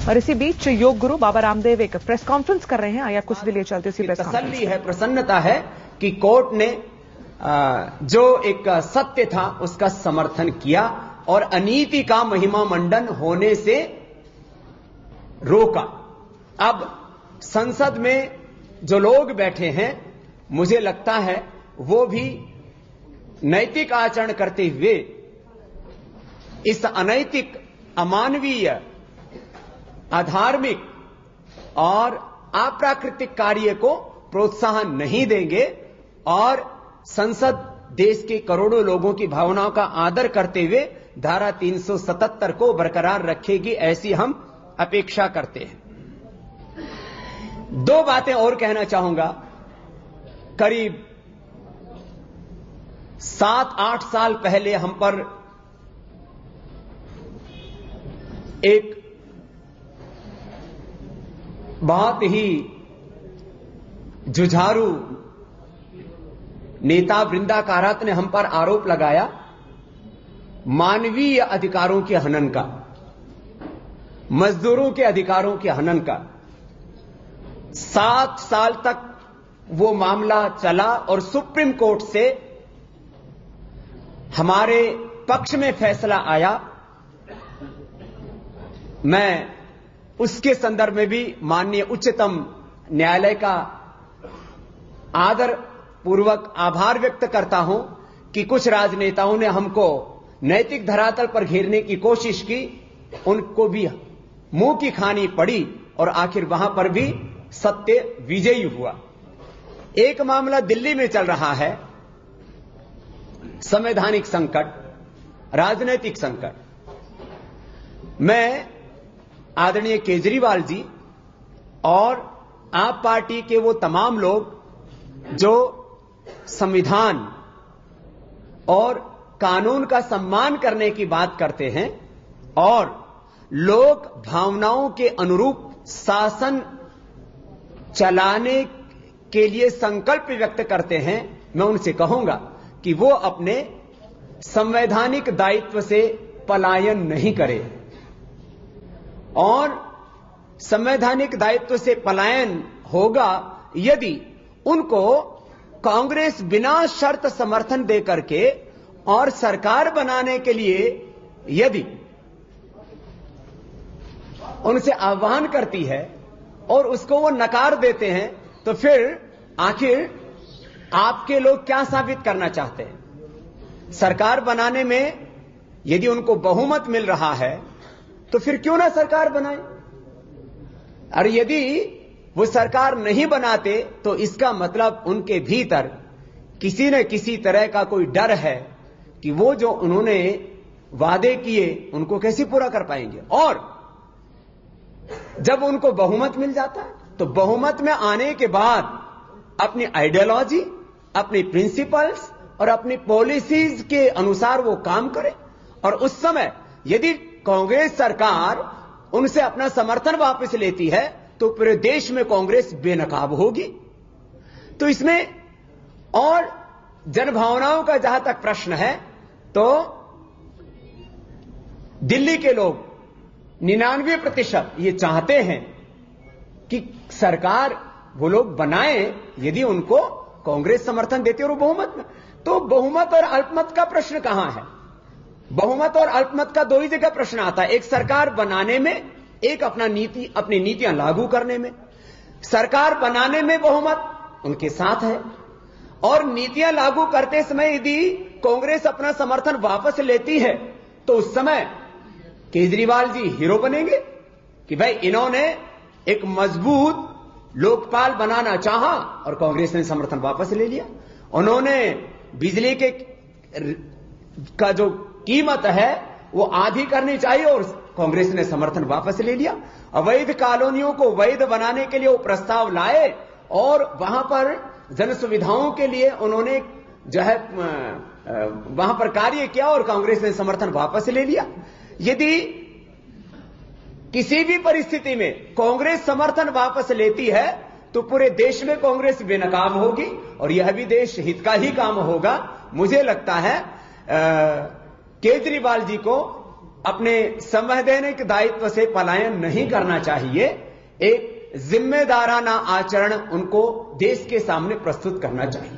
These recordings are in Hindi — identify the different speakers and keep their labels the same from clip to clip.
Speaker 1: और इसी बीच योग गुरु बाबा रामदेव एक प्रेस कॉन्फ्रेंस कर रहे हैं। आइए कुछ भी ले चलते उसी प्रेस कॉन्फ्रेंस।
Speaker 2: तसल्ली है, प्रसन्नता है कि कोर्ट ने जो एक सत्य था उसका समर्थन किया और अनीति का महिमा मंडन होने से रोका। अब संसद में जो लोग बैठे हैं, मुझे लगता है वो भी नैतिक आचरण करते हुए इस अनैतिक, अमानवीय, अधार्मिक और अप्राकृतिक कार्य को प्रोत्साहन नहीं देंगे और संसद देश के करोड़ों लोगों की भावनाओं का आदर करते हुए धारा 377 को बरकरार रखेगी, ऐसी हम अपेक्षा करते हैं। दो बातें और कहना चाहूंगा। करीब 7-8 साल पहले हम पर एक बहुत ही जुझारू नेता वृंदा कारात ने हम पर आरोप लगाया मानवीय अधिकारों के हनन का, मजदूरों के अधिकारों के हनन का। 7 साल तक वो मामला चला और सुप्रीम कोर्ट से हमारे पक्ष में फैसला आया। मैं उसके संदर्भ में भी माननीय उच्चतम न्यायालय का आदर पूर्वक आभार व्यक्त करता हूं कि कुछ राजनेताओं ने हमको नैतिक धरातल पर घेरने की कोशिश की, उनको भी मुंह की खानी पड़ी और आखिर वहां पर भी सत्य विजयी हुआ। एक मामला दिल्ली में चल रहा है, संवैधानिक संकट, राजनीतिक संकट। मैं आदरणीय केजरीवाल जी और आप पार्टी के वो तमाम लोग जो संविधान और कानून का सम्मान करने की बात करते हैं और लोक भावनाओं के अनुरूप शासन चलाने के लिए संकल्प व्यक्त करते हैं, मैं उनसे कहूंगा कि वो अपने संवैधानिक दायित्व से पलायन नहीं करें और संवैधानिक दायित्व से पलायन होगा यदि उनको कांग्रेस बिना शर्त समर्थन देकर के और सरकार बनाने के लिए यदि उनसे आह्वान करती है और उसको वो नकार देते हैं, तो फिर आखिर आपके लोग क्या साबित करना चाहते हैं? सरकार बनाने में यदि उनको बहुमत मिल रहा है तो फिर क्यों ना सरकार बनाए? और यदि वो सरकार नहीं बनाते तो इसका मतलब उनके भीतर किसी न किसी तरह का कोई डर है कि वो जो उन्होंने वादे किए उनको कैसे पूरा कर पाएंगे। और जब उनको बहुमत मिल जाता है तो बहुमत में आने के बाद अपनी आइडियोलॉजी, अपनी प्रिंसिपल्स और अपनी पॉलिसीज के अनुसार वो काम करे। और उस समय यदि कांग्रेस सरकार उनसे अपना समर्थन वापस लेती है तो पूरे देश में कांग्रेस बेनकाब होगी। तो इसमें और जनभावनाओं का जहां तक प्रश्न है तो दिल्ली के लोग 99% ये चाहते हैं कि सरकार वो लोग बनाए यदि उनको कांग्रेस समर्थन देती और बहुमत में। तो बहुमत और अल्पमत का प्रश्न कहां है? बहुमत और अल्पमत का दो ही जगह प्रश्न आता है, एक सरकार बनाने में, एक अपनी नीतियां लागू करने में। सरकार बनाने में बहुमत उनके साथ है और नीतियां लागू करते समय यदि कांग्रेस अपना समर्थन वापस लेती है तो उस समय केजरीवाल जी हीरो बनेंगे कि भाई इन्होंने एक मजबूत लोकपाल बनाना चाहा और कांग्रेस ने समर्थन वापस ले लिया। उन्होंने बिजली के का जो कीमत है वो आधी करनी चाहिए और कांग्रेस ने समर्थन वापस ले लिया। अवैध कॉलोनियों को वैध बनाने के लिए वो प्रस्ताव लाए और वहां पर जन सुविधाओं के लिए उन्होंने जो है वहां पर कार्य किया और कांग्रेस ने समर्थन वापस ले लिया। यदि किसी भी परिस्थिति में कांग्रेस समर्थन वापस लेती है तो पूरे देश में कांग्रेस बेनकाब होगी और यह भी देश हित का ही काम होगा। मुझे लगता है केजरीवाल जी को अपने संवैधानिक दायित्व से पलायन नहीं करना चाहिए। एक जिम्मेदाराना आचरण उनको देश के सामने प्रस्तुत करना चाहिए।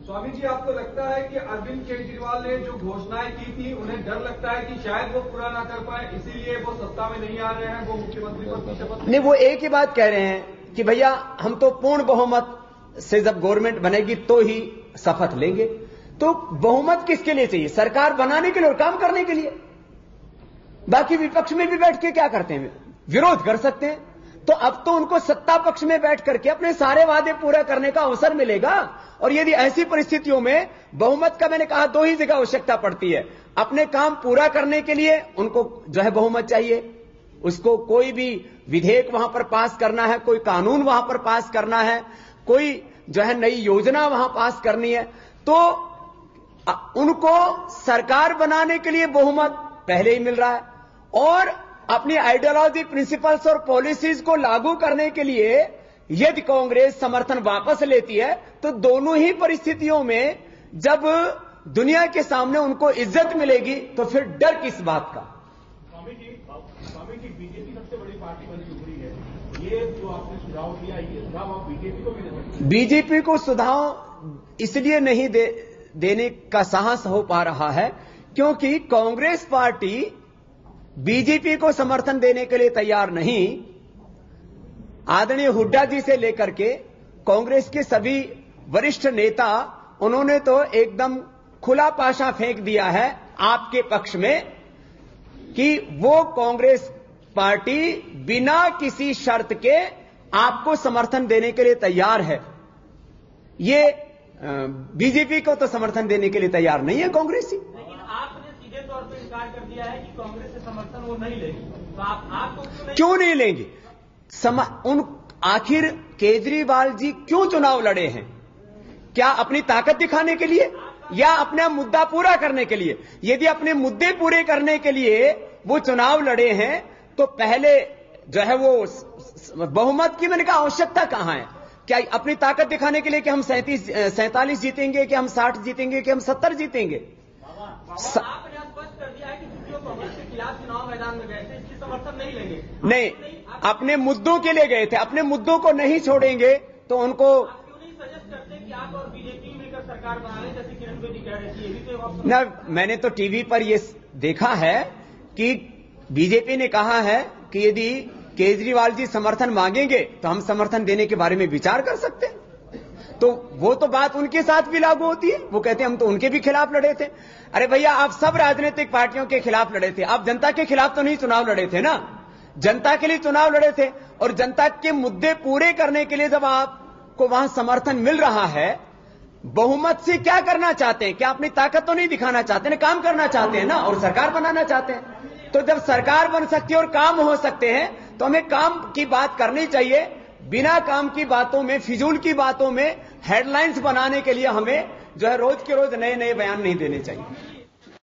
Speaker 3: स्वामी जी, आपको लगता है कि अरविंद केजरीवाल ने जो घोषणाएं की थी उन्हें डर लगता है कि शायद वो पूरा ना कर पाए, इसीलिए वो सत्ता में नहीं आ रहे हैं, वो मुख्यमंत्री पद की शपथ
Speaker 2: नहीं, वो एक ही बात कह रहे हैं कि भैया हम तो पूर्ण बहुमत से जब गवर्नमेंट बनेगी तो ही शपथ लेंगे। तो बहुमत किसके लिए चाहिए? सरकार बनाने के लिए और काम करने के लिए। बाकी विपक्ष में भी बैठ के क्या करते हैं? विरोध कर सकते हैं। तो अब तो उनको सत्ता पक्ष में बैठ करके अपने सारे वादे पूरा करने का अवसर मिलेगा। और यदि ऐसी परिस्थितियों में बहुमत का, मैंने कहा, दो ही जगह आवश्यकता पड़ती है। अपने काम पूरा करने के लिए उनको जो है बहुमत चाहिए, उसको कोई भी विधेयक वहां पर पास करना है, कोई कानून वहां पर पास करना है, कोई जो है नई योजना वहां पास करनी है, तो उनको सरकार बनाने के लिए बहुमत पहले ही मिल रहा है। और अपनी आइडियोलॉजी, प्रिंसिपल्स और पॉलिसीज को लागू करने के लिए यदि कांग्रेस समर्थन वापस लेती है तो दोनों ही परिस्थितियों में जब दुनिया के सामने उनको इज्जत मिलेगी तो फिर डर किस बात का?
Speaker 3: स्वामी जी, बीजेपी सबसे बड़ी पार्टी बनी उभरी है। ये जो आपने सुझाव दिया, ये सुझाव आप बीजेपी को भी दे सकते हैं?
Speaker 2: बीजेपी को सुझाव इसलिए नहीं देने का साहस हो पा रहा है क्योंकि कांग्रेस पार्टी बीजेपी को समर्थन देने के लिए तैयार नहीं। आदरणीय हुड्डा जी से लेकर के कांग्रेस के सभी वरिष्ठ नेता, उन्होंने तो एकदम खुला पाशा फेंक दिया है आपके पक्ष में कि वो कांग्रेस पार्टी बिना किसी शर्त के आपको समर्थन देने के लिए तैयार है। ये बीजेपी को तो समर्थन देने के लिए तैयार नहीं है कांग्रेसी।
Speaker 3: लेकिन आपने सीधे तौर पर इनकार कर दिया है कि कांग्रेस से समर्थन वो नहीं लेगी, तो आपको
Speaker 2: क्यों नहीं लेंगे? आखिर केजरीवाल जी क्यों चुनाव लड़े हैं? क्या अपनी ताकत दिखाने के लिए या अपना मुद्दा पूरा करने के लिए? यदि अपने मुद्दे पूरे करने के लिए वो चुनाव लड़े हैं तो पहले जो है वो बहुमत की, मैंने कहा, आवश्यकता कहां है? क्या अपनी ताकत दिखाने के लिए कि हम 47 जीतेंगे, कि हम 60 जीतेंगे, कि हम 70 जीतेंगे?
Speaker 3: आपने स्पष्ट कर दिया है कि जो कांग्रेस के खिलाफ चुनाव मैदान में गए थे इसकी समर्थन नहीं लेंगे।
Speaker 2: नहीं, अपने मुद्दों के लिए गए थे, अपने मुद्दों को नहीं छोड़ेंगे तो उनको
Speaker 3: क्यों नहीं सजेस्ट करते कि आप और बीजेपी मिलकर सरकार बना लें, जैसे किरण बेदी कह रही थी? ये भी तो
Speaker 2: ना, मैंने तो टीवी पर ये देखा है कि बीजेपी ने कहा है कि यदि केजरीवाल जी समर्थन मांगेंगे तो हम समर्थन देने के बारे में विचार कर सकते हैं। तो वो तो बात उनके साथ भी लागू होती है। वो कहते हैं हम तो उनके भी खिलाफ लड़े थे। अरे भैया, आप सब राजनीतिक पार्टियों के खिलाफ लड़े थे, आप जनता के खिलाफ तो नहीं चुनाव लड़े थे ना। जनता के लिए चुनाव लड़े थे और जनता के मुद्दे पूरे करने के लिए जब आपको वहां समर्थन मिल रहा है, बहुमत से क्या करना चाहते हैं? क्या अपनी ताकत तो नहीं दिखाना चाहते हैं, काम करना चाहते हैं ना, और सरकार बनाना चाहते हैं। तो जब सरकार बन सकती है और काम हो सकते हैं तो हमें काम की बात करनी चाहिए। बिना काम की बातों में, फिजूल की बातों में हेडलाइंस बनाने के लिए हमें जो है रोज के रोज नए नए बयान नहीं देने चाहिए।